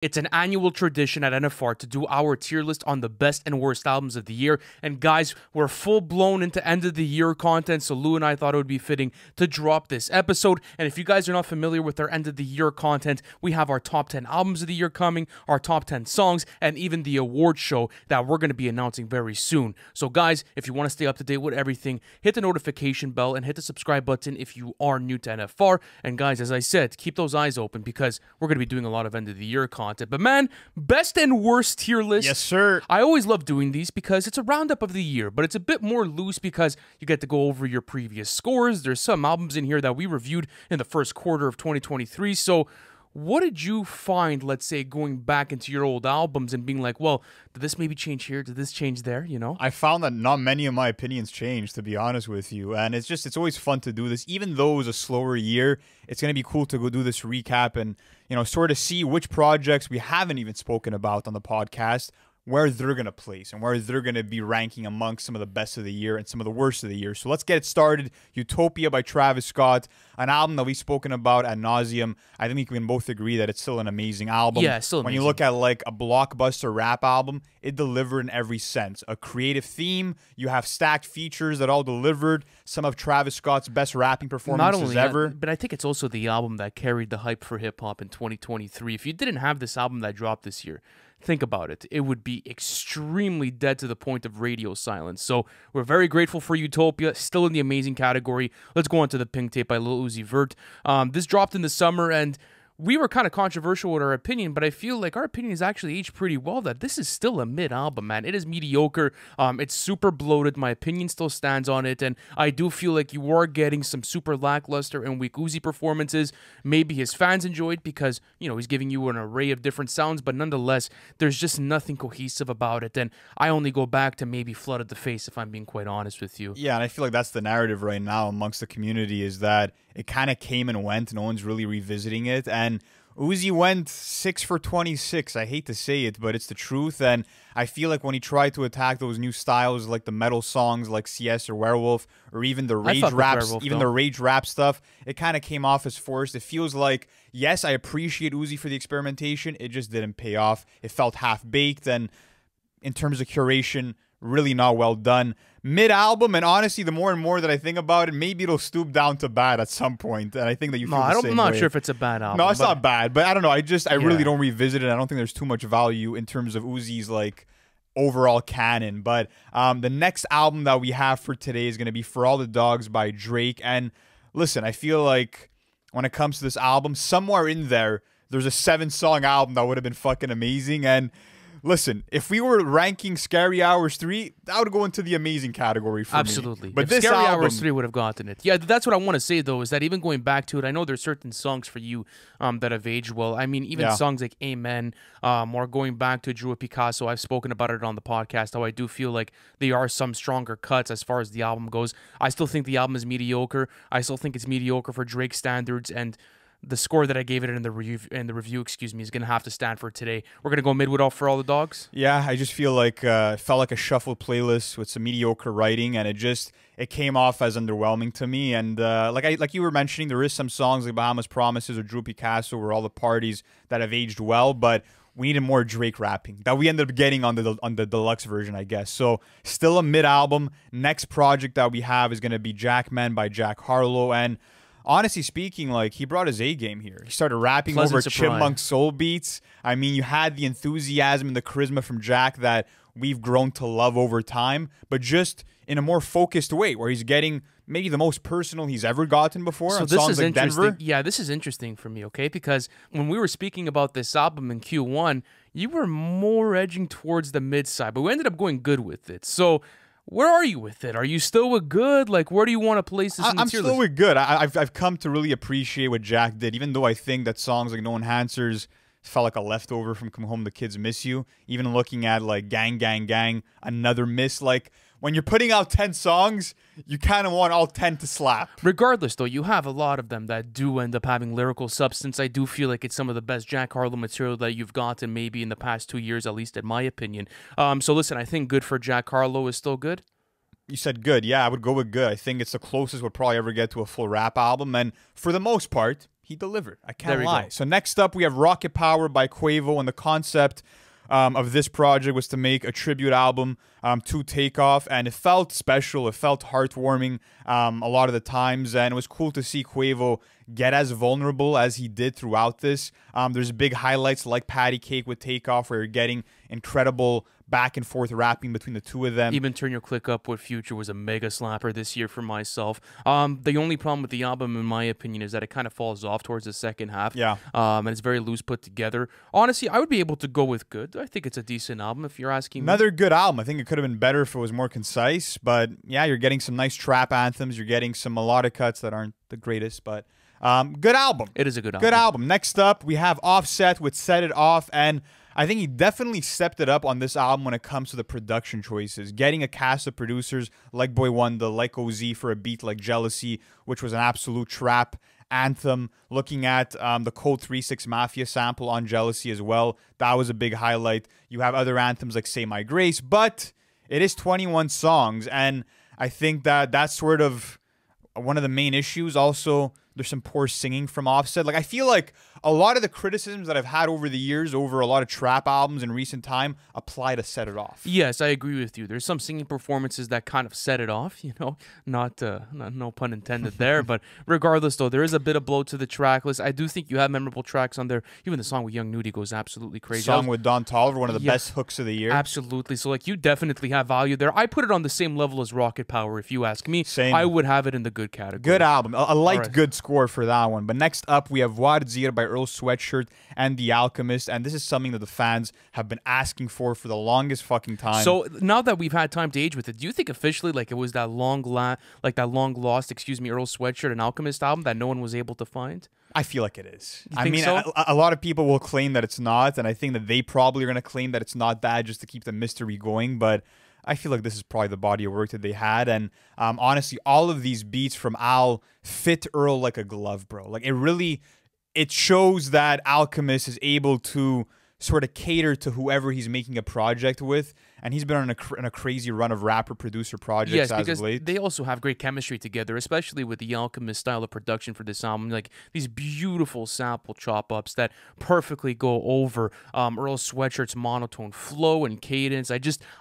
It's an annual tradition at NFR to do our tier list on the best and worst albums of the year. And guys, we're full blown into end of the year content, so Lou and I thought it would be fitting to drop this episode. And if you guys are not familiar with our end of the year content, we have our top 10 albums of the year coming, our top 10 songs, and even the award show that we're going to be announcing very soon. So guys, if you want to stay up to date with everything, hit the notification bell and hit the subscribe button if you are new to NFR. And guys, as I said, keep those eyes open because we're going to be doing a lot of end of the year content. But man, best and worst tier list. Yes, sir. I always love doing these because it's a roundup of the year, but it's a bit more loose because you get to go over your previous scores. There's some albums in here that we reviewed in the first quarter of 2023. So what did you find, let's say, going back into your old albums and being like, well, did this maybe change here? Did this change there? You know? I found that not many of my opinions changed, to be honest with you. And it's always fun to do this. Even though it was a slower year, it's going to be cool to go do this recap and, sort of see which projects we haven't even spoken about on the podcast, where they're going to place and where they're going to be ranking amongst some of the best of the year and some of the worst of the year. So let's get it started. Utopia by Travis Scott, an album that we've spoken about ad nauseum. I think we can both agree that it's still an amazing album. Yeah, still amazing. When you look at like a blockbuster rap album, it delivered in every sense. A creative theme, you have stacked features that all delivered. Some of Travis Scott's best rapping performances ever. But I think it's also the album that carried the hype for hip-hop in 2023. If you didn't have this album that dropped this year, think about it. It would be extremely dead to the point of radio silence. So we're very grateful for Utopia, still in the amazing category. Let's go on to the Pink Tape by Lil Uzi Vert. This dropped in the summer, and we were kind of controversial with our opinion, but I feel like our opinion is actually aged pretty well, that this is still a mid-album, man. It is mediocre. It's super bloated. My opinion still stands on it, and I do feel like you are getting some super lackluster and weak Uzi performances. Maybe his fans enjoyed because, he's giving you an array of different sounds, but nonetheless, there's just nothing cohesive about it, and I only go back to maybe Flooded the Face, if I'm being quite honest with you. Yeah, and I feel like that's the narrative right now amongst the community, is that it kind of came and went. No one's really revisiting it. And Uzi went 6 for 26. I hate to say it, but it's the truth. And I feel like when he tried to attack those new styles, like the metal songs like CS or Werewolf, or even the rage raps, the rage rap stuff, it kind of came off as forced. It feels like, yes, I appreciate Uzi for the experimentation. It just didn't pay off. It felt half-baked. And in terms of curation, really not well done. Mid-album, and honestly, the more and more that I think about it, maybe it'll stoop down to bad at some point. And I think that you feel the same way. I'm not sure if it's a bad album. No, it's not bad, but I don't know. I really don't revisit it. I don't think there's too much value in terms of Uzi's like overall canon. But the next album that we have for today is going to be For All the Dogs by Drake. And listen, I feel like when it comes to this album, somewhere in there's a 7-song album that would have been fucking amazing. And listen, if we were ranking Scary Hours 3, that would go into the amazing category for me. Absolutely. But if this Scary album, Hours 3 would have gotten it. Yeah, that's what I want to say, though, is that even going back to it, I know there's certain songs for you that have aged well. I mean, even songs like Amen, or going back to Drew Picasso, I've spoken about it on the podcast, how I do feel like there are some stronger cuts as far as the album goes. I still think the album is mediocre. I still think it's mediocre for Drake standards, and the score that I gave it in the review, is going to have to stand for today. We're going to go mid with For All the Dogs. Yeah, I just feel like it felt like a shuffled playlist with some mediocre writing, and it came off as underwhelming to me. And like you were mentioning, there is some songs like Bahamas Promises or Drew Picasso or All the Parties that have aged well, but we needed more Drake rapping that we ended up getting on the deluxe version, I guess. So still a mid-album. Next project that we have is going to be Jackman by Jack Harlow, and honestly speaking, like, he brought his A game here. He started rapping over Chipmunk soul beats. I mean, you had the enthusiasm and the charisma from Jack that we've grown to love over time, but just in a more focused way, where he's getting maybe the most personal he's ever gotten before on songs like Denver. Yeah, this is interesting for me, okay? Because when we were speaking about this album in Q1, you were more edging towards the mid-side, but we ended up going good with it. So where are you with it? Are you still with good? Like, where do you want to place this in the tier list? I'm still with good. I've come to really appreciate what Jack did, even though I think that songs like No Enhancers felt like a leftover from Come Home, the Kids Miss You. Even looking at, like, Gang, Gang, Gang, another miss. Like, when you're putting out 10 songs, you kind of want all 10 to slap. Regardless, though, you have a lot of them that do end up having lyrical substance. I do feel like it's some of the best Jack Harlow material that you've gotten maybe in the past 2 years, at least in my opinion. So listen, I think good for Jack Harlow is still good. You said good. Yeah, I would go with good. I think it's the closest we'll probably ever get to a full rap album. And for the most part, he delivered. I There can't we lie. go. So next up, we have Rocket Power by Quavo, and the concept of this project was to make a tribute album to Takeoff, and it felt special. It felt heartwarming a lot of the times, and it was cool to see Quavo get as vulnerable as he did throughout this. There's big highlights like Patty Cake with Takeoff, where you're getting incredible back and forth rapping between the two of them. Even Turn Your Click Up with Future was a mega slapper this year for myself. The only problem with the album, in my opinion, is that it kind of falls off towards the second half. Yeah. And it's very loose put together. Honestly, I would be able to go with good. I think it's a decent album if you're asking me. Another good album. I think it could have been better if it was more concise, but yeah, you're getting some nice trap anthems. You're getting some melodic cuts that aren't the greatest, but good album. It is a good album. Good album. Next up, we have Offset with Set It Off, and I think he definitely stepped it up on this album when it comes to the production choices. Getting a cast of producers like Boy Wonder, like OZ for a beat like Jealousy, which was an absolute trap anthem. Looking at the Cold 3-6 Mafia sample on Jealousy as well. That was a big highlight. You have other anthems like Say My Grace, but it is 21 songs, and I think that that's sort of one of the main issues. Also, there's some poor singing from Offset. Like, I feel like a lot of the criticisms that I've had over the years over a lot of trap albums in recent time apply to Set It Off. Yes, I agree with you. There's some singing performances that kind of set it off, you know, not no pun intended there. But regardless, though, there is a bit of blow to the track list. I do think you have memorable tracks on there. Even the song with Young Nudie goes absolutely crazy. Song with Don Toliver, one of the best hooks of the year. Absolutely. So, like, you definitely have value there. I put it on the same level as Rocket Power, if you ask me. Same. I would have it in the good category. Good album. A light, right. Good score for that one. But next up, we have VOIR by Earl Sweatshirt and The Alchemist. And this is something that the fans have been asking for the longest fucking time. So now that we've had time to age with it, do you think officially, like, it was that long lost, Earl Sweatshirt and Alchemist album that no one was able to find? I feel like it is. You think so? A lot of people will claim that it's not, and I think that they probably are going to claim that it's not that just to keep the mystery going, but I feel like this is probably the body of work that they had, and honestly, all of these beats from Al fit Earl like a glove, bro. Like, it shows that Alchemist is able to sort of cater to whoever he's making a project with, and he's been on a crazy run of rapper-producer projects as of late. They also have great chemistry together, especially with the Alchemist style of production for this album. Like, these beautiful sample chop-ups that perfectly go over Earl Sweatshirt's monotone flow and cadence.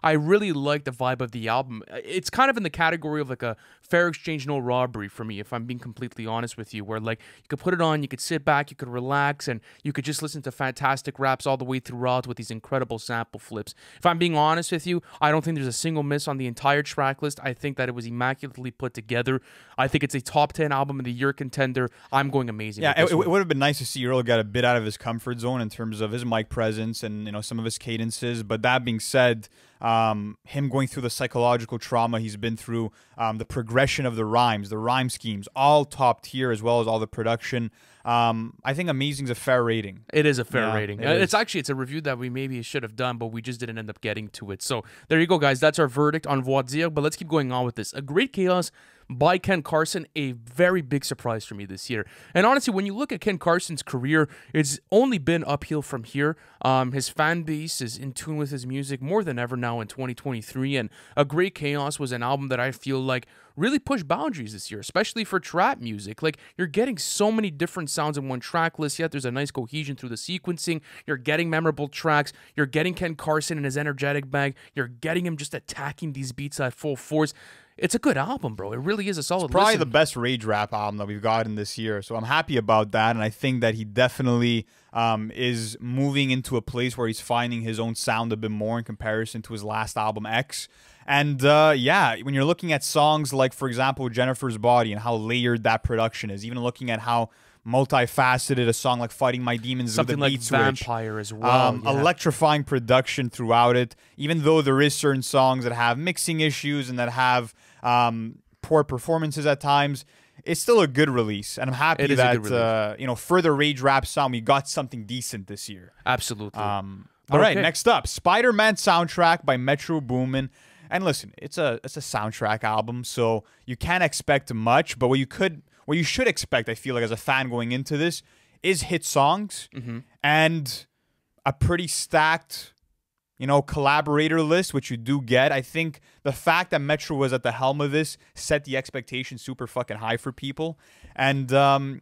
I really like the vibe of the album. It's kind of in the category of like a Fair Exchange No Robbery for me, if I'm being completely honest with you, where like you could put it on, you could sit back, you could relax, and you could just listen to fantastic raps all the way throughout with these incredible sample flips. If I'm being honest with you, I don't think there's a single miss on the entire track list. I think that it was immaculately put together. I think it's a top 10 album of the year contender. I'm going amazing. Yeah, it would have been nice to see Earl get a bit out of his comfort zone in terms of his mic presence and, you know, some of his cadences. But that being said, him going through the psychological trauma he's been through, the progression of the rhymes, the rhyme schemes, all top tier, as well as all the production. I think Amazing's a fair rating. It is a fair rating. It's a review that we maybe should have done, but we just didn't end up getting to it. So there you go, guys. That's our verdict on VOIR, but let's keep going on with this. A Great Chaos by Ken Carson, a very big surprise for me this year. And honestly, when you look at Ken Carson's career, it's only been uphill from here. His fan base is in tune with his music more than ever now in 2023, and A Great Chaos was an album that I feel like really pushed boundaries this year, especially for trap music. Like, you're getting so many different sounds in one track list, yet there's a nice cohesion through the sequencing. You're getting memorable tracks. You're getting Ken Carson in his energetic bag. You're getting him just attacking these beats at full force. It's a good album, bro. It really is a solid Probably listen. the best rage rap album that we've gotten this year. So I'm happy about that. And I think that he definitely is moving into a place where he's finding his own sound a bit more in comparison to his last album, X. And yeah, when you're looking at songs like, for example, Jennifer's Body and how layered that production is, even looking at how multifaceted a song like Fighting My Demons something with a like beat switch. Vampire as well. Electrifying production throughout it, even though there is certain songs that have mixing issues and that have poor performances at times. It's still a good release, and I'm happy that you know, for the rage rap sound, we got something decent this year. Absolutely. All right, next up, Spider-Man soundtrack by Metro Boomin. And listen, it's a soundtrack album, so you can't expect much. But what you should expect, I feel like, as a fan going into this, is hit songs and a pretty stacked, you know, collaborator list, which you do get. I think the fact that Metro was at the helm of this set the expectation super fucking high for people. And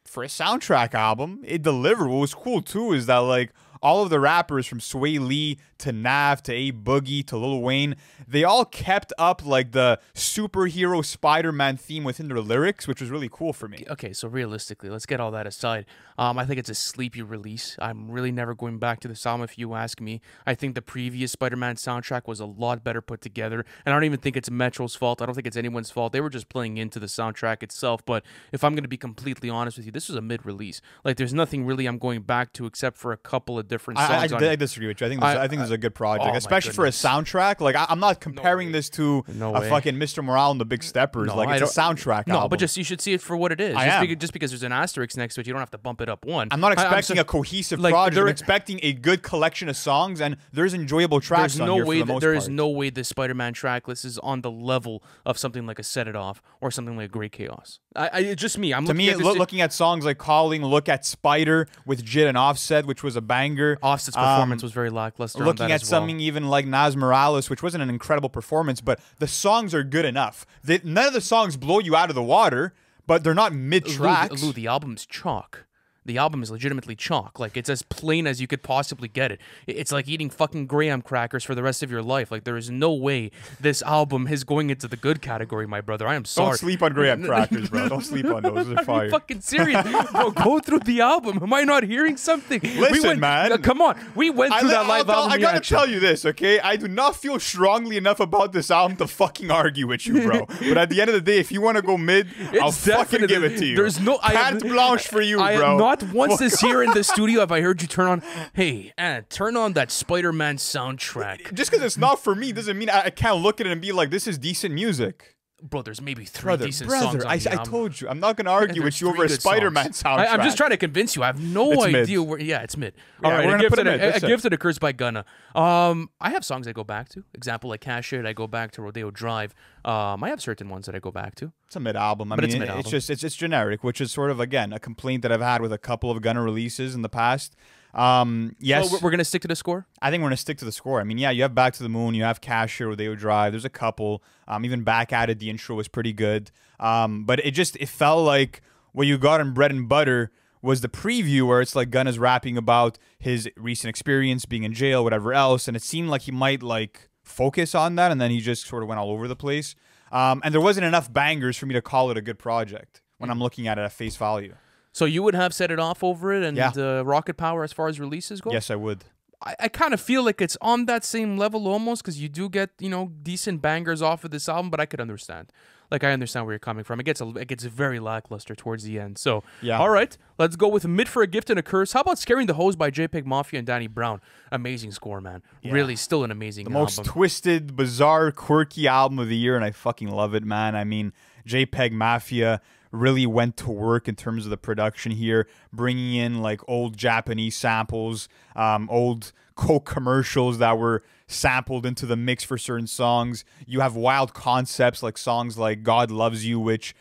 for a soundtrack album, it delivered. What was cool too is that like all of the rappers from Sway Lee to Nav to A Boogie to Lil Wayne, they all kept up like the superhero Spider-Man theme within their lyrics, which was really cool for me. Okay, so realistically, let's get all that aside. I think it's a sleepy release. I'm really never going back to this album if you ask me. I think the previous Spider-Man soundtrack was a lot better put together, and I don't even think it's Metro's fault. I don't think it's anyone's fault. They were just playing into the soundtrack itself, but if I'm going to be completely honest with you, this was a mid-release. Like, there's nothing really I'm going back to except for a couple of different songs. I disagree with you. I think this is a good project, especially for a soundtrack. Like, I'm not comparing this to a fucking Mr. Morale and the Big Steppers. No, like, it's a soundtrack album. No, but just you should see it for what it is. Just because there's an asterisk next to it, you don't have to bump it up one. I'm not expecting a cohesive project. I'm expecting a good collection of songs, and there's enjoyable tracks on here for the most part. There is no way this Spider-Man track list is on the level of something like a Set It Off or something like Great Chaos. It's just me. Looking at songs like Calling, look at Spider with Jid and Offset, which was a banger. Offset's performance was very lackluster. Looking at something even like Nas Morales, which wasn't an incredible performance, but the songs are good enough. None of the songs blow you out of the water, but they're not mid-tracks. Lou, the album's chalk. The album is legitimately chalk. Like, it's as plain as you could possibly get it. It's like eating fucking graham crackers for the rest of your life. Like, there is no way this album is going into the good category, my brother. I am sorry. Don't sleep on graham crackers, bro. Don't sleep on those. They're fire. Are you fucking serious? Bro, go through the album. Am I not hearing something? Listen, man. Come on. We went through that live album I gotta tell you this, okay? I do not feel strongly enough about this album to fucking argue with you, bro. But at the end of the day, if you want to go mid, I'll fucking give it to you. There's no... Carte blanche for you, bro. I am not once this year in the studio have I heard you turn on, hey, turn on that Spider-Man soundtrack. Just because it's not for me doesn't mean I can't look at it and be like, this is decent music. Bro, there's maybe three decent songs on the album. I told you, I'm not going to argue with you over a Spider-Man soundtrack. I'm just trying to convince you. I have no idea where... Yeah, it's mid. All right, a gift to the Curse by Gunna. I have songs I go back to. Example, like Cash It, I go back to Rodeo Drive. I have certain ones that I go back to. It's a mid-album. I mean, it's generic, which is sort of, again, a complaint that I've had with a couple of Gunna releases in the past. Yes. So we're going to stick to the score? I think we're going to stick to the score. I mean, yeah, you have Back to the Moon, you have Cash It, Rodeo Drive. There's a couple. Even Back at It, the intro was pretty good. But it felt like what you got in Bread and Butter was the preview where it's like Gunna's rapping about his recent experience being in jail, whatever else. And it seemed like he might like focus on that. And then he just sort of went all over the place. And there wasn't enough bangers for me to call it a good project when I'm looking at it at face value. So you would have Set It Off over it and Rocket Power as far as releases go? Yes, I would. I kind of feel like it's on that same level almost because you do get, decent bangers off of this album, but I could understand. Like, I understand where you're coming from. It gets very lackluster towards the end. So, yeah. All right, let's go with Mid for a Gift and a Curse. How about Scaring the Hose by JPEG Mafia and Danny Brown? Amazing score, man. Yeah. Really, still an amazing album. The most twisted, bizarre, quirky album of the year, and I fucking love it, man. I mean, JPEG Mafia really went to work in terms of the production here, bringing in like old Japanese samples, old Coke commercials that were sampled into the mix for certain songs. You have wild concepts like songs like God Loves You, which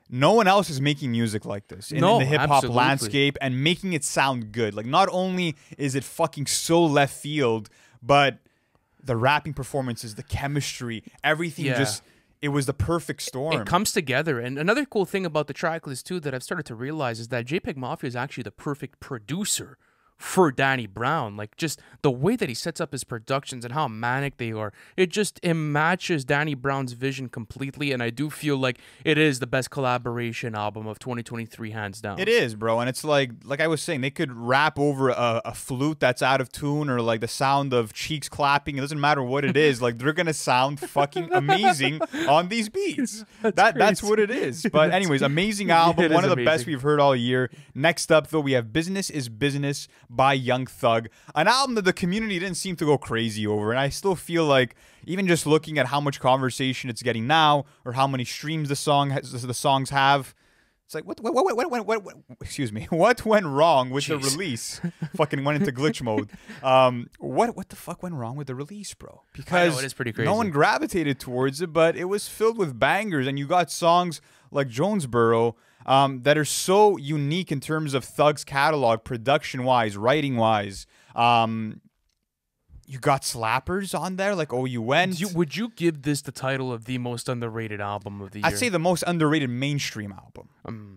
no one else is making music like this in the hip-hop landscape and making it sound good. Like, not only is it fucking so left field, but the rapping performances, the chemistry, everything just... It was the perfect storm. It comes together. And another cool thing about the track list, too, that I've started to realize is that JPEG Mafia is actually the perfect producer for Danny Brown. Like, just the way that he sets up his productions and how manic they are, it matches Danny Brown's vision completely, and I do feel like it is the best collaboration album of 2023, hands down. It is, bro, and it's like I was saying, they could rap over a flute that's out of tune or like the sound of cheeks clapping. It doesn't matter what it is. Like, they're gonna sound fucking amazing on these beats. That's what it is. But anyways, amazing album, one of the best we've heard all year. Next up, though, we have Business is Business by Young Thug, an album that the community didn't seem to go crazy over, and I still feel like even just looking at how much conversation it's getting now or how many streams the songs have, it's like what excuse me, what went wrong with the release? Fucking went into glitch mode. What the fuck went wrong with the release, bro? Because it is pretty crazy. No one gravitated towards it, but it was filled with bangers, and you got songs like Jonesboro that are so unique in terms of Thug's catalog, production-wise, writing-wise. you got slappers on there like "Oh You Went." Would you give this the title of the most underrated album of the year? I'd say the most underrated mainstream album.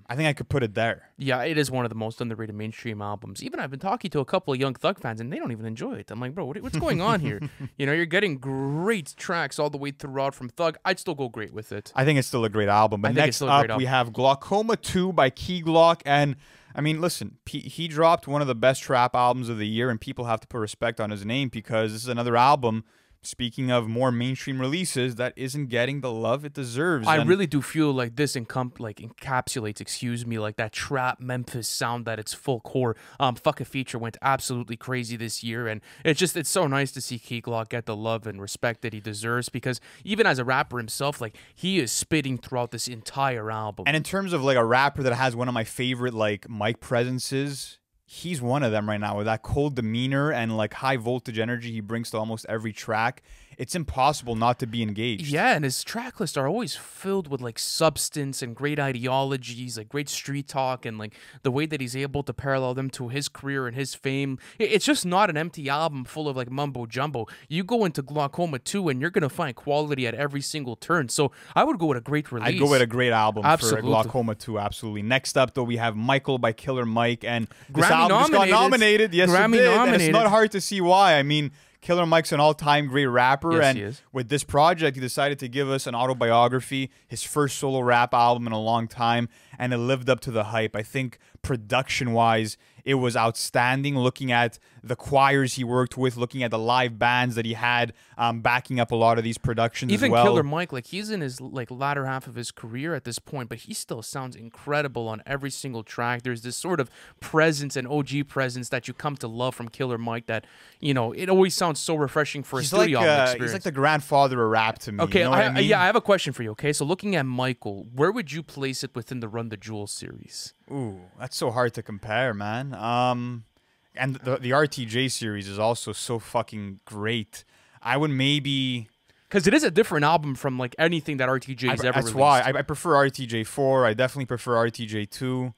I think I could put it there. Yeah, it is one of the most underrated mainstream albums. Even I've been talking to a couple of Young Thug fans, and they don't even enjoy it. I'm like, bro, what's going on here? You know, you're getting great tracks all the way throughout from Thug. I'd still go great with it. I think it's still a great album. But next up, we have Glockoma 2 by Key Glock. And, I mean, listen, he dropped one of the best trap albums of the year, and people have to put respect on his name because this is another album, speaking of more mainstream releases, that isn't getting the love it deserves. I really do feel like this encapsulates, excuse me, like that trap Memphis sound at its full core. Fuck a Feature went absolutely crazy this year, and it's so nice to see Key Glock get the love and respect that he deserves, because even as a rapper himself, like, he is spitting throughout this entire album. And in terms of like a rapper that has one of my favorite like mic presences, he's one of them right now with that cold demeanor and like high voltage energy he brings to almost every track. It's impossible not to be engaged. Yeah, and his track lists are always filled with like substance and great ideologies, like great street talk, and like the way that he's able to parallel them to his career and his fame. It's just not an empty album full of like mumbo jumbo. You go into Glaucoma 2 and you're gonna find quality at every single turn. So I would go with a great release. I'd go with a great album for Glaucoma 2, absolutely. Next up though, we have Michael by Killer Mike, and this album just got nominated. Yes, it did, and it's not hard to see why. I mean, Killer Mike's an all-time great rapper, yes, and with this project, he decided to give us an autobiography, his first solo rap album in a long time, and it lived up to the hype. I think production-wise, it was outstanding, looking at the choirs he worked with, looking at the live bands that he had backing up a lot of these productions as well. Even Killer Mike, like, he's in his like latter half of his career at this point, but he still sounds incredible on every single track. There's this sort of presence and OG presence that you come to love from Killer Mike that, you know, it always sounds so refreshing for a studio experience. He's like the grandfather of rap to me. Okay, you know what I mean? Yeah, I have a question for you, okay? So looking at Michael, where would you place it within the Run the Jewels series? Ooh, that's so hard to compare, man. And the RTJ series is also so fucking great. I would maybe... Because it is a different album from like anything that RTJ has ever released. That's why. I prefer RTJ 4. I definitely prefer RTJ 2.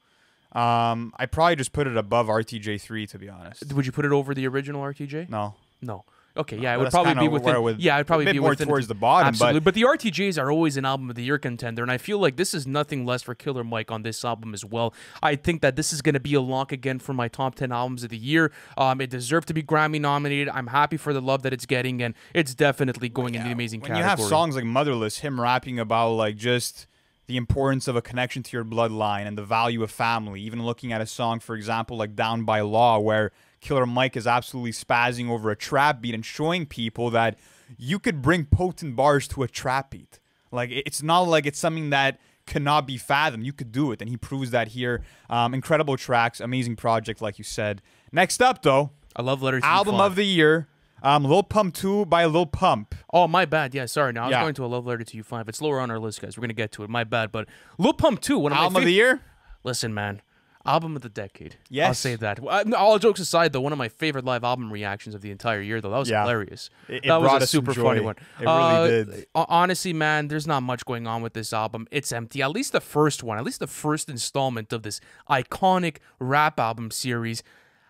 I probably just put it above RTJ 3, to be honest. Would you put it over the original RTJ? No. No. Okay, yeah, it would probably be within. Yeah, it'd probably be more within, towards the bottom. Absolutely, but the RTJs are always an album of the year contender, and I feel like this is nothing less for Killer Mike on this album as well. I think that this is going to be a lock again for my top 10 albums of the year. It deserved to be Grammy nominated. I'm happy for the love that it's getting, and it's definitely going in the amazing category. When you have songs like Motherless, him rapping about like just the importance of a connection to your bloodline and the value of family, even looking at a song, for example, like Down by Law, where Killer Mike is absolutely spazzing over a trap beat and showing people that you could bring potent bars to a trap beat. Like, it's not like it's something that cannot be fathomed. You could do it, and he proves that here. Incredible tracks, amazing project, like you said. Next up, though, A Love Letter to album of the year, Lil Pump 2 by Lil Pump. Oh, my bad. Yeah, sorry. Now I was going to A Love Letter to You 5. It's lower on our list, guys. We're going to get to it. My bad. But Lil Pump 2, one of my album of the year? Listen, man. Album of the decade. Yes. I'll say that. All jokes aside, though, one of my favorite live album reactions of the entire year, though. That was hilarious. That was a super funny one. It really did. Honestly, man, there's not much going on with this album. It's empty. At least the first one, at least the first installment of this iconic rap album series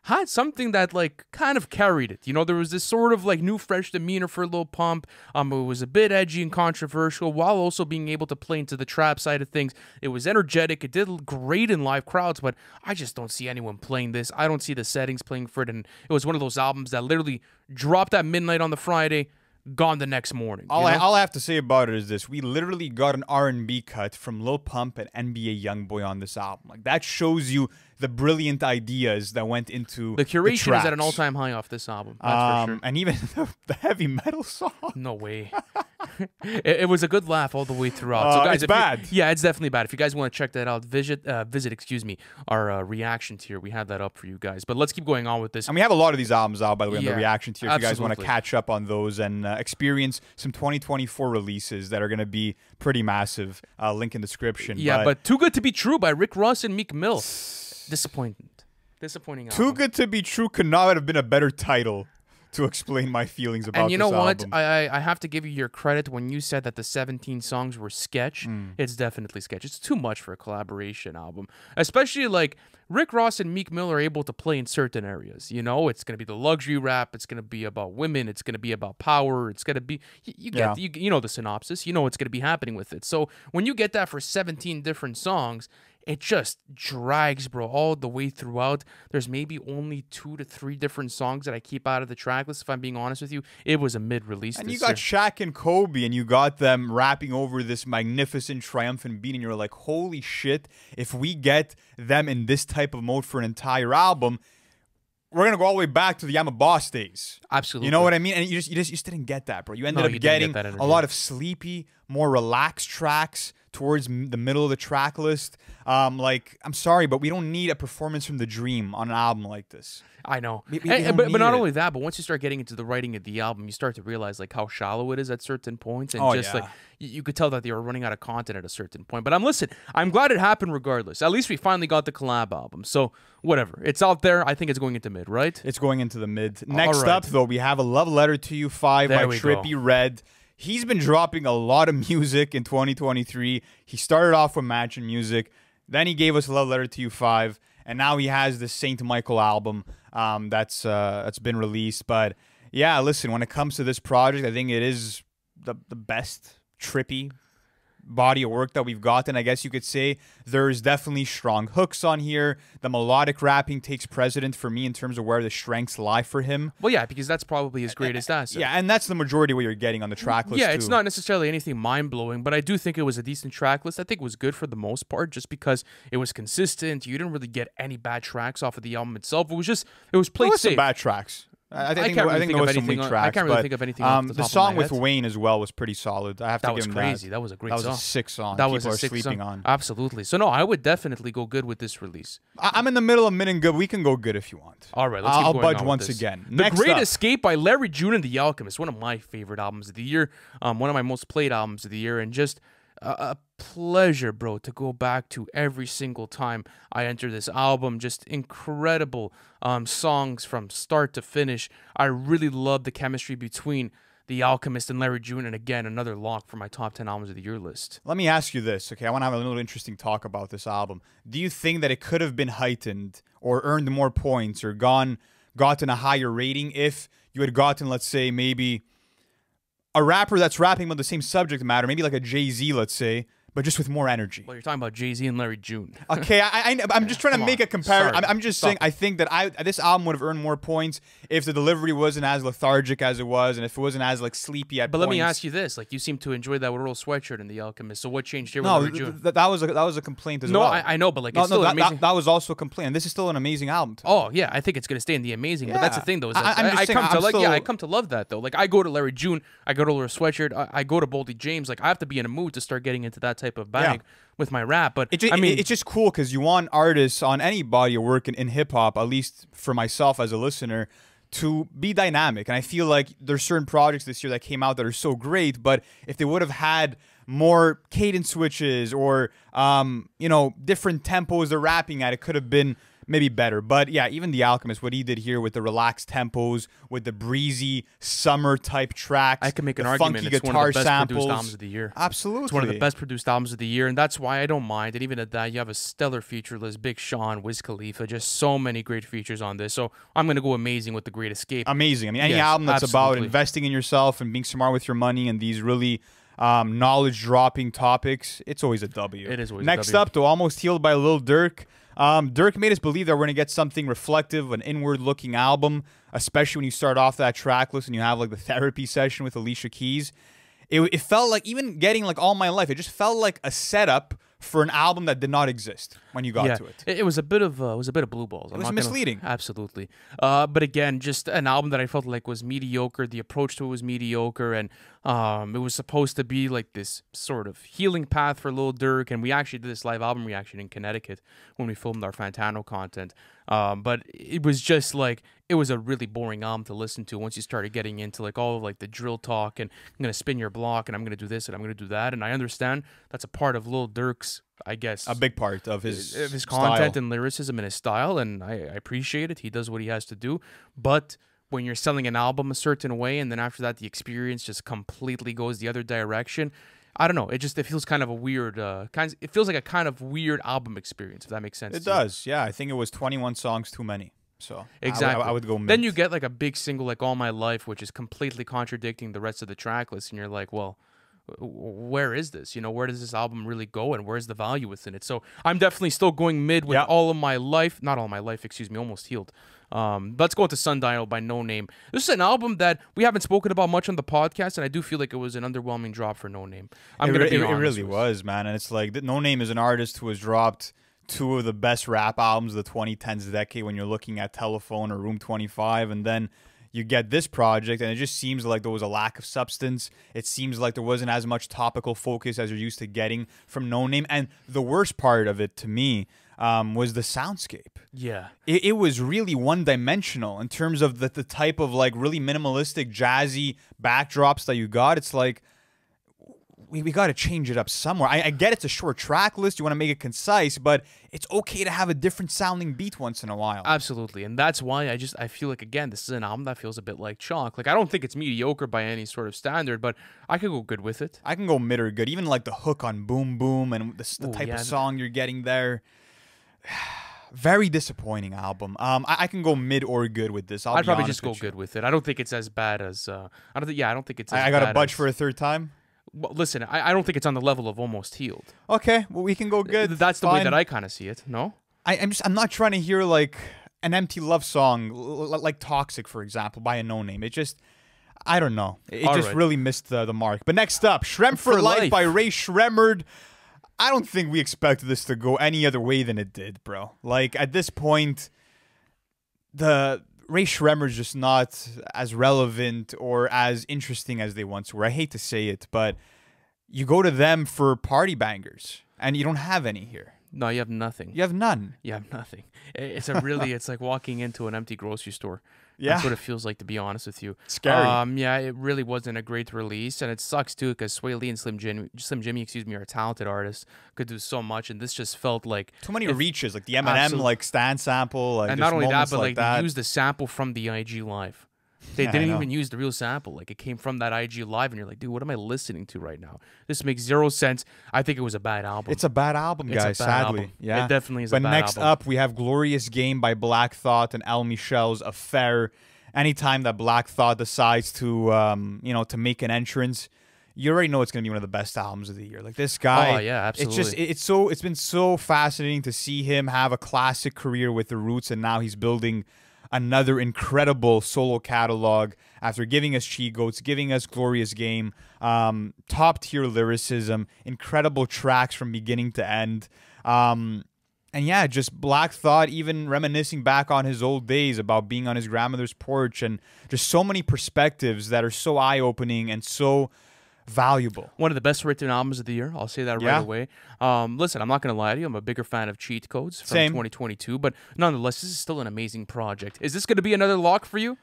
had something that like kind of carried it. You know, there was this sort of like new fresh demeanor for Lil Pump. It was a bit edgy and controversial while also being able to play into the trap side of things. It was energetic. It did great in live crowds, but I just don't see anyone playing this. I don't see the settings playing for it, and it was one of those albums that literally dropped at midnight on the Friday, gone the next morning. All I have to say about it is this: we literally got an R&B cut from Lil Pump and NBA YoungBoy on this album. Like, that shows you the brilliant ideas that went into the curation is at an all-time high off this album. That's for sure. And even the heavy metal song. No way. It was a good laugh all the way throughout. So guys, it's bad. Yeah, it's definitely bad. If you guys want to check that out, visit our reaction tier. We have that up for you guys. But let's keep going on with this. And we have a lot of these albums out, by the way, on the reaction tier. If you guys want to catch up on those and experience some 2024 releases that are going to be pretty massive, link in description. Yeah, but Too Good to Be True by Rick Ross and Meek Mill. Disappointing album. Too Good to Be True could not have been a better title to explain my feelings about And you know this what? album. I have to give you your credit when you said that the 17 songs were sketch. It's definitely sketch. It's too much for a collaboration album. Especially like Rick Ross and Meek Mill are able to play in certain areas. You know, it's going to be the luxury rap. It's going to be about women. It's going to be about power. It's going to be, you know the synopsis. You know what's going to be happening with it. So when you get that for 17 different songs, it just drags, bro, all the way throughout. There's maybe only 2 to 3 different songs that I keep out of the track list, if I'm being honest with you. It was a mid-release. And you got Shaq and Kobe, and you got them rapping over this magnificent, triumphant beat, and you're like, holy shit, if we get them in this type of mode for an entire album, we're going to go all the way back to the I'm a Boss days. Absolutely. You know what I mean? And you just didn't get that, bro. You ended up getting a lot of sleepy, more relaxed tracks towards the middle of the track list. Like, I'm sorry, but we don't need a performance from The Dream on an album like this. I know. But not only that, but once you start getting into the writing of the album, you start to realize like how shallow it is at certain points. And like you could tell that they were running out of content at a certain point. But I'm glad it happened regardless. At least we finally got the collab album. So whatever. It's out there. I think it's going into mid, right? It's going into the mid. Next up, though, we have A Love Letter to You 5 by Trippie Redd. He's been dropping a lot of music in 2023. He started off with Mansion Music. Then he gave us A Love Letter to You 5. And now he has the Saint Michael album that's been released. But yeah, listen, when it comes to this project, I think it is the best Trippie body of work that we've gotten, I guess you could say. There's definitely strong hooks on here. The melodic rapping takes precedent for me in terms of where the strengths lie for him. Well, yeah, because that's probably his greatest asset. Yeah, and that's the majority of what you're getting on the track list, yeah, it's not necessarily anything mind-blowing, but I do think it was a decent track list. I think it was good for the most part, just because it was consistent. You didn't really get any bad tracks off of the album itself. It was played safe. Some bad tracks. I think there was some weak tracks. I can't really think of anything off the top the song of my with head. Wayne as well was pretty solid. I have to give him crazy. that. That was a great song. That was a sick song. That People was a are sick sleeping song. on. Absolutely. So no, I would definitely go good with this release. I'm in the middle of mid and good. We can go good if you want. All right, let's I'll keep going budge on once with this. again. The Next Great up. Escape by Larry June and the Alchemist, one of my favorite albums of the year, one of my most played albums of the year, and just a pleasure, bro, to go back to every single time I enter this album. Just incredible songs from start to finish. I really love the chemistry between the Alchemist and Larry June, and again, another lock for my top 10 albums of the year list. Let me ask you this, okay? I want to have a little interesting talk about this album. Do you think that it could have been heightened or earned more points or gotten a higher rating if you had gotten, let's say, maybe a rapper that's rapping about the same subject matter, maybe like a Jay-Z, let's say, but just with more energy? Well, you're talking about Jay-Z and Larry June. Okay, I'm just trying to make a comparison. I'm just saying, I think that this album would have earned more points if the delivery wasn't as lethargic as it was, and if it wasn't as like sleepy at points. But let me ask you this: like, you seem to enjoy that Earl sweatshirt in The Alchemist. So what changed here with Larry June? That was a complaint as well. No, I know, but like, it's still amazing. That was also a complaint. And this is still an amazing album. Oh yeah, I think it's gonna stay in the amazing. Yeah. But that's the thing, though. Is I come to love that though. Like, I go to Larry June, I go to Earl Sweatshirt, I go to Boldy James. Like, I have to be in a mood to start getting into that type of bag. Yeah. With my rap, but it's just cool because you want artists on any body of work in hip hop, at least for myself as a listener, to be dynamic. And I feel like there's certain projects this year that came out that are so great, but if they would have had more cadence switches or different tempos they're rapping at, it could have been maybe better. But yeah, even The Alchemist, what he did here with the relaxed tempos, with the breezy summer type tracks, I can make an argument it's one of the best samples. Produced albums of the year. Absolutely, it's one of the best produced albums of the year, and that's why I don't mind. And even at that, you have a stellar feature list: Big Sean, Wiz Khalifa, just so many great features on this. So I'm gonna go amazing with The Great Escape. Amazing. I mean, any album that's about investing in yourself and being smart with your money and these really knowledge dropping topics, it's always a W. It is always Next a W. up, though, Almost Healed by Lil Durk. Durk made us believe that we're going to get something reflective, an inward-looking album, especially when you start off that track list and you have like the therapy session with Alicia Keys. It felt like, even getting like All My Life, it just felt like a setup for an album that did not exist when you got to it. It was a bit of blue balls. It was misleading. Absolutely. But again, just an album that I felt like was mediocre. The approach to it was mediocre, and it was supposed to be like this sort of healing path for Lil Durk. And we actually did this live album reaction in Connecticut when we filmed our Fantano content. But it was just like, it was a really boring album to listen to once you started getting into like all of like the drill talk and I'm gonna spin your block and I'm gonna do this and I'm gonna do that. And I understand that's a part of Lil Durk's, I guess, a big part of his content style. and lyricism and his style, and I appreciate it. He does what he has to do, but when you're selling an album a certain way, and then after that the experience just completely goes the other direction. I don't know. It feels kind of a weird it feels like a kind of weird album experience, if that makes sense. It does. Yeah, I think it was 21 songs too many. So exactly. I would go mid. Then you get like a big single like All My Life, which is completely contradicting the rest of the track list, and you're like, well, where is this? Where does this album really go, and where's the value within it? So I'm definitely still going mid with All of My Life. Not All My Life, excuse me, Almost Healed. Let's go into Sundial by No Name. This is an album that we haven't spoken about much on the podcast, and I do feel like it was an underwhelming drop for No Name. It really was, man. And it's like No Name is an artist who has dropped two of the best rap albums of the 2010s decade when you're looking at Telephone or Room 25, and then you get this project, and it just seems like there was a lack of substance. It seems like there wasn't as much topical focus as you're used to getting from No Name. And the worst part of it to me was the soundscape. Yeah. It was really one-dimensional in terms of the type of like really minimalistic, jazzy backdrops that you got. It's like, we got to change it up somewhere. I get it's a short track list. You want to make it concise, but it's okay to have a different sounding beat once in a while. Absolutely. And that's why I feel like, again, this is an album that feels a bit like chalk. Like, I don't think it's mediocre by any sort of standard, but I could go good with it. I can go mid or good. Even like the hook on Boom Boom and the type of song you're getting there. Very disappointing album. I can go mid or good with this. I'd probably just go good with it. I don't think it's as bad as I don't think it's as bad. I got a budge for a third time. Well, listen, I don't think it's on the level of Almost Healed. Okay, well, we can go good. That's the way that I kind of see it. No, I'm not trying to hear like an empty love song like Toxic, for example, by a No Name. It just, I don't know. It really missed the mark. But next up, Sremm for Life by Ray Shremmerd. I don't think we expected this to go any other way than it did, bro. Like, at this point, the Ray Shremmerd's just not as relevant or as interesting as they once were. I hate to say it, but you go to them for party bangers, and you don't have any here. No, you have nothing. You have none. You have nothing. It's it's like walking into an empty grocery store. Yeah. That's what it feels like, to be honest with you. Scary. Yeah, it really wasn't a great release, and it sucks too because Sway Lee and Slim Jimmy, are talented artists, could do so much, and this just felt like too many reaches, like the Eminem like Stan sample, like, and just not only that, but like they used the sample from the IG Live. They didn't even use the real sample. Like, it came from that IG Live, and you're like, dude, what am I listening to right now? This makes zero sense. I think it was a bad album. It's a bad album, guys, sadly. Album. Yeah. It definitely is a bad album. But next up, we have Glorious Game by Black Thought and El Michel's Affair. Anytime that Black Thought decides to, to make an entrance, you already know it's going to be one of the best albums of the year. Like, this guy. Oh, yeah, absolutely. It's been so fascinating to see him have a classic career with The Roots, and now he's building another incredible solo catalog after giving us Cheat Goats, giving us Glorious Game, top-tier lyricism, incredible tracks from beginning to end. And yeah, just Black Thought even reminiscing back on his old days about being on his grandmother's porch, and just so many perspectives that are so eye-opening and so valuable. One of the best written albums of the year. I'll say that right away. Listen, I'm not going to lie to you. I'm a bigger fan of Cheat Codes from 2022, but nonetheless, this is still an amazing project. Is this going to be another lock for you?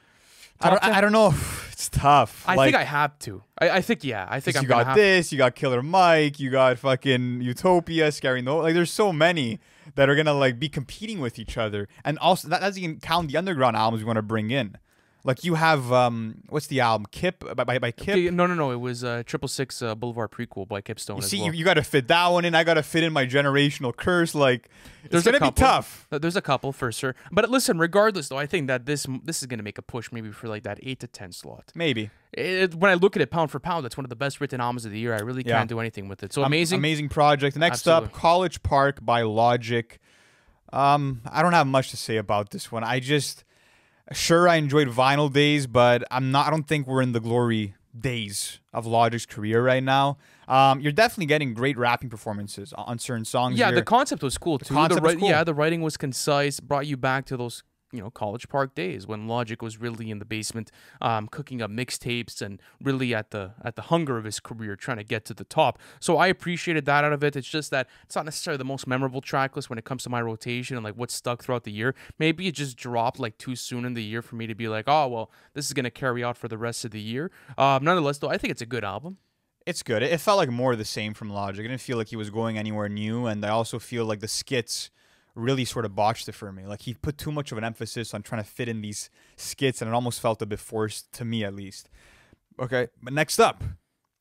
I don't know. It's tough. I think I have to. I think I'm you got this. You got Killer Mike. You got fucking Utopia, Scary No. Like, there's so many that are gonna like be competing with each other, and also that doesn't even count the underground albums we want to bring in. Like, you have what's the album? Kip by Kip? Okay, no. It was 666 Boulevard Prequel by Kip Stone. You as see, well. you got to fit that one in. I got to fit in my Generational Curse. Like, it's gonna be tough. There's a couple for sure. But listen, regardless though, I think that this is gonna make a push maybe for like that 8 to 10 slot. Maybe. When I look at it pound for pound, that's one of the best written albums of the year. I really can't do anything with it. So amazing project. Next up, College Park by Logic. I don't have much to say about this one. Sure, I enjoyed Vinyl Days, but I don't think we're in the glory days of Logic's career right now. You're definitely getting great rapping performances on certain songs. Yeah, here. the concept was cool too. Yeah, the writing was concise, brought you back to those College Park days when Logic was really in the basement, cooking up mixtapes and really at the hunger of his career, trying to get to the top. So I appreciated that out of it. It's just that it's not necessarily the most memorable track list when it comes to my rotation and like what's stuck throughout the year. Maybe it just dropped like too soon in the year for me to be like, oh well, this is gonna carry out for the rest of the year. Nonetheless, though, I think it's a good album. It's good. It felt like more of the same from Logic. I didn't feel like he was going anywhere new, and I also feel like the skits really sort of botched it for me. Like, he put too much of an emphasis on trying to fit in these skits, and it almost felt a bit forced, to me at least. Okay, but next up,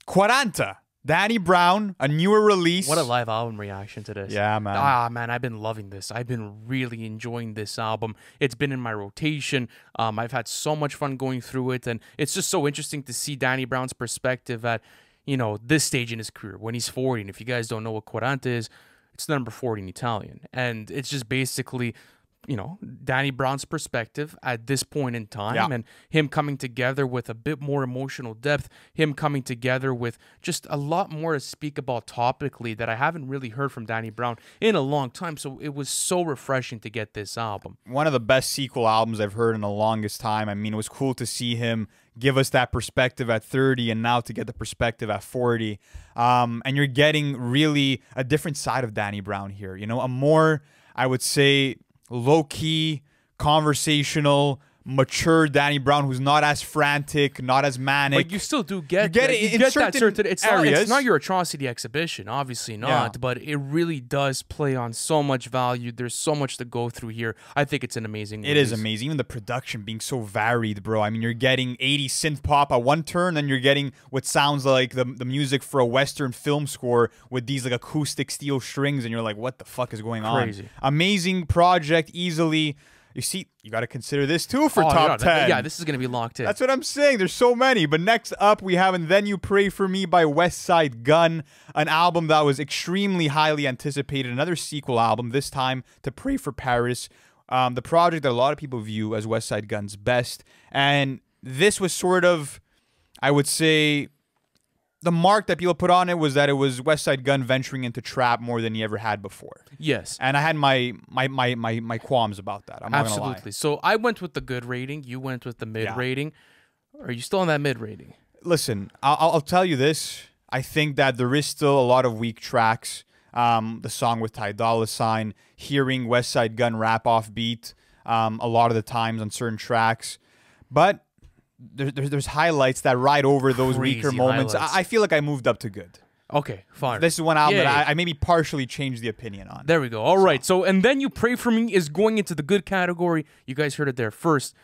Quaranta. Danny Brown, a newer release. What a live album reaction to this. Yeah, man. Ah, man, I've been loving this. I've been really enjoying this album. It's been in my rotation. I've had so much fun going through it, and it's just so interesting to see Danny Brown's perspective at, you know, this stage in his career, when he's 40. And if you guys don't know what Quaranta is, it's the number 40 in Italian. And it's just basically, you know, Danny Brown's perspective at this point in time, and him coming together with a bit more emotional depth, him coming together with just a lot more to speak about topically that I haven't really heard from Danny Brown in a long time. So it was so refreshing to get this album. One of the best sequel albums I've heard in the longest time. I mean, it was cool to see him give us that perspective at 30 and now to get the perspective at 40. And you're getting really a different side of Danny Brown here. You know, a more, I would say, low-key, conversational, mature Danny Brown, who's not as frantic, not as manic. But you still do get, you get that certain areas. It's not your atrocity exhibition, obviously not, but it really does play on so much value. There's so much to go through here. I think it's an amazing release. It is amazing. Even the production being so varied, bro. I mean, you're getting 80s synth pop at one turn, then you're getting what sounds like the music for a Western film score with these like acoustic steel strings, and you're like, what the fuck is going on? Crazy. Amazing project, easily. You see, you got to consider this too for top 10. Yeah, this is going to be locked in. That's what I'm saying. There's so many. But next up, we have And Then You Pray For Me by West Side Gun, an album that was extremely highly anticipated. Another sequel album, this time to Pray for Paris, the project that a lot of people view as West Side Gun's best. And this was sort of, I would say, the mark that people put on it was that it was West Side Gun venturing into trap more than he ever had before. Yes. And I had my qualms about that. I'm not gonna lie. Absolutely. So I went with the good rating. You went with the mid rating. Are you still on that mid rating? Listen, I'll tell you this. I think that there is still a lot of weak tracks. The song with Ty Dolla $ign, hearing West Side Gun rap off beat a lot of the times on certain tracks. But there's highlights that ride over those weaker moments. I feel like I moved up to good. Okay, fine. This is one album that I maybe partially changed the opinion on. There we go. All right. So, And Then You Pray For Me is going into the good category. You guys heard it there first.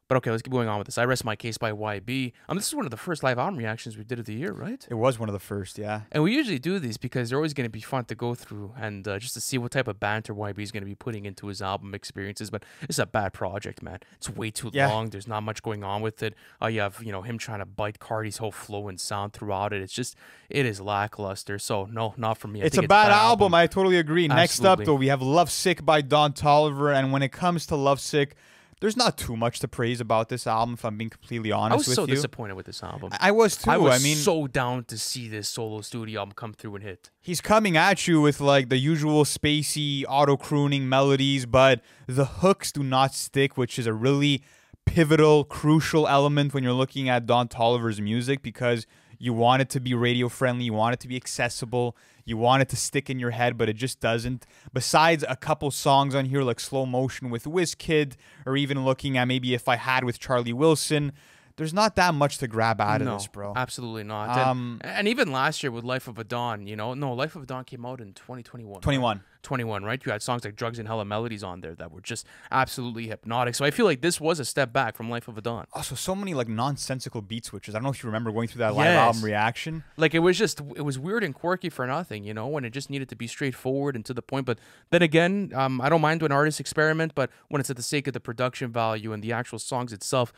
But okay, let's keep going on with this. I Rest My Case by YB. This is one of the first live album reactions we did of the year, right? It was one of the first, yeah. And we usually do these because they're always going to be fun to go through and just to see what type of banter YB is going to be putting into his album experiences. But it's a bad project, man. It's way too long. There's not much going on with it. You have, you know, him trying to bite Cardi's whole flow and sound throughout it. It's just, it is lackluster. So no, not for me. It's a bad album. I totally agree. Absolutely. Next up, though, we have Love Sick by Don Toliver. And when it comes to Love Sick, there's not too much to praise about this album, if I'm being completely honest with you. I was so disappointed with this album. I was too. I mean, so down to see this solo studio album come through and hit. He's coming at you with like the usual spacey auto-crooning melodies, but the hooks do not stick, which is a really pivotal, crucial element when you're looking at Don Toliver's music, because you want it to be radio friendly, you want it to be accessible, you want it to stick in your head, but it just doesn't. Besides a couple songs on here like Slow Motion with WizKid, or even looking at maybe If I Had with Charlie Wilson, there's not that much to grab out of this, bro. Absolutely not. And even last year with Life of a Don, you know, no, Life of a Don came out in 2021. 21, right? You had songs like Drugs and Hella Melodies on there that were just absolutely hypnotic. So I feel like this was a step back from Life of a Don. Also, so many like nonsensical beat switches. I don't know if you remember going through that live album reaction. Like it was weird and quirky for nothing, you know, when it just needed to be straightforward and to the point. But then again, I don't mind when artists experiment, but when it's at the sake of the production value and the actual songs itself,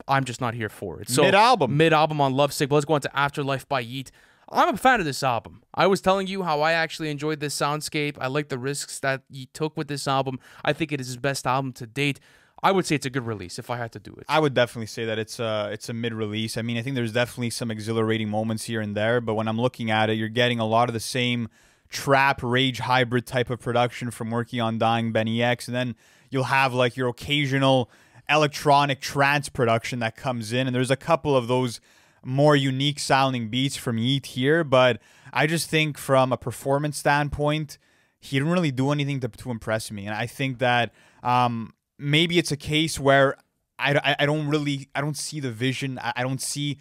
I'm just not here for it. So mid-album on Love Sick. But let's go on to Afterlyfe by Yeat. I'm a fan of this album. I was telling you how I actually enjoyed this soundscape. I like the risks that he took with this album. I think it is his best album to date. I would say it's a good release if I had to do it. I would definitely say that it's a mid-release. I mean, I think there's definitely some exhilarating moments here and there, but when I'm looking at it, you're getting a lot of the same trap, rage, hybrid type of production from working on Dying Benny X, and then you'll have like your occasional electronic trance production that comes in, and there's a couple of those more unique sounding beats from Yeat here, but I just think from a performance standpoint, he didn't really do anything to impress me. And I think that maybe it's a case where I don't see the vision. I don't see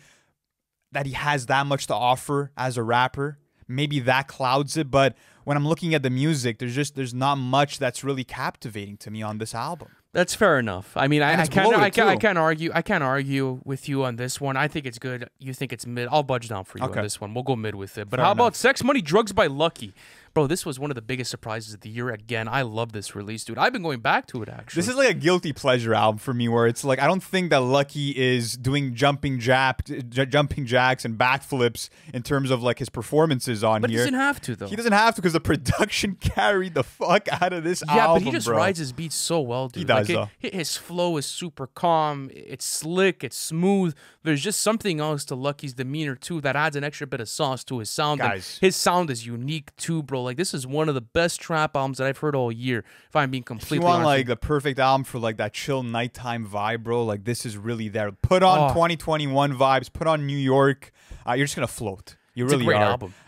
that he has that much to offer as a rapper. Maybe that clouds it, but when I'm looking at the music, there's not much that's really captivating to me on this album. That's fair enough. I mean, I can't argue with you on this one. I think it's good. You think it's mid. I'll budge down for you on this one. We'll go mid with it. But how about Sex, Money, Drugs by Lucky? Bro, this was one of the biggest surprises of the year. Again, I love this release, dude. I've been going back to it, actually. This is like a guilty pleasure album for me, where it's like I don't think that Lucky is doing jumping jacks and backflips in terms of like his performances on here. But he doesn't have to, though. He doesn't have to because the production carried the fuck out of this album, Yeah, but he just rides his beats so well, dude. He does, though. His flow is super calm. It's slick. It's smooth. There's just something else to Lucky's demeanor, too, that adds an extra bit of sauce to his sound. Guys. His sound is unique, too, bro. Like, this is one of the best trap albums that I've heard all year, if I'm being completely honest. If you want, like, the perfect album for, like, that chill nighttime vibe, bro, like, this is really there. Put on 2021 vibes. Put on New York. You're just going to float. You really are. It's a great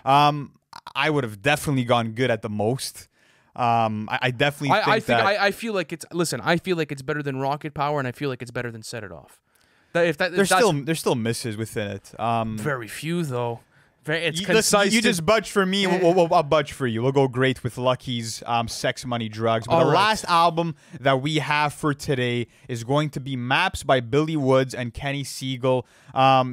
album. I would have definitely gone good at the most. I definitely think that... I feel like it's... Listen, I feel like it's better than Rocket Power, and I feel like it's better than Set It Off. There's still misses within it. Very few, though. It's concise. You just budge for me. I'll budge for you. We'll go great with Lucky's Sex, Money, Drugs. But the last album that we have for today is going to be Maps by Billy Woods and Kenny Siegel.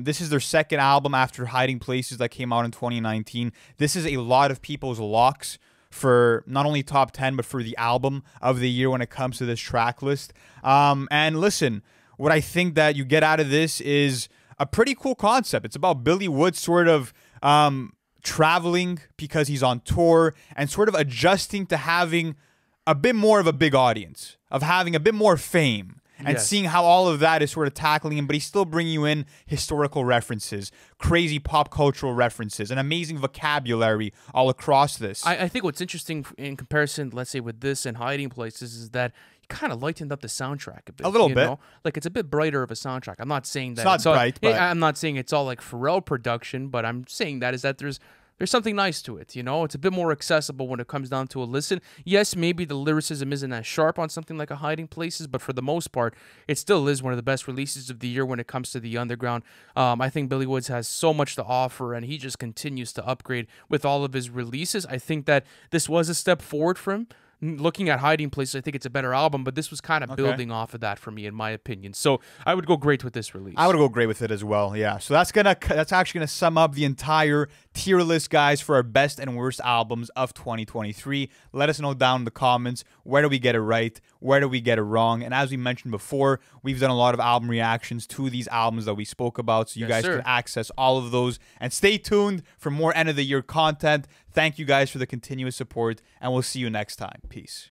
This is their second album after Hiding Places that came out in 2019. This is a lot of people's locks for not only top 10, but for the album of the year when it comes to this track list. And listen, what I think that you get out of this is a pretty cool concept. It's about Billy Woods sort of traveling because he's on tour and sort of adjusting to having a bit more of a big audience, of having a bit more fame. And seeing how all of that is sort of tackling him, but he's still bringing you in historical references, crazy pop cultural references, an amazing vocabulary all across this. I think what's interesting in comparison, let's say, with this and Hiding Places is that he kind of lightened up the soundtrack a bit. A little bit. Know? Like, it's a bit brighter of a soundtrack. I'm not saying that it's not bright, but... I'm not saying it's all like Pharrell production, but I'm saying that is that there's something nice to it, you know? It's a bit more accessible when it comes down to a listen. Yes, maybe the lyricism isn't as sharp on something like a Hiding Places, but for the most part, it still is one of the best releases of the year when it comes to the underground. I think Billy Woods has so much to offer, and he just continues to upgrade with all of his releases. I think that this was a step forward for him. Looking at Hiding Places, I think it's a better album, but this was kind of building off of that for me, in my opinion. So I would go great with this release. I would go great with it as well, yeah. So that's actually gonna sum up the entire tier list, guys, for our best and worst albums of 2023. Let us know down in the comments, where do we get it right, where do we get it wrong? And as we mentioned before, we've done a lot of album reactions to these albums that we spoke about, so you guys can access all of those. And stay tuned for more end of the year content. Thank you guys for the continuous support, and we'll see you next time. Peace.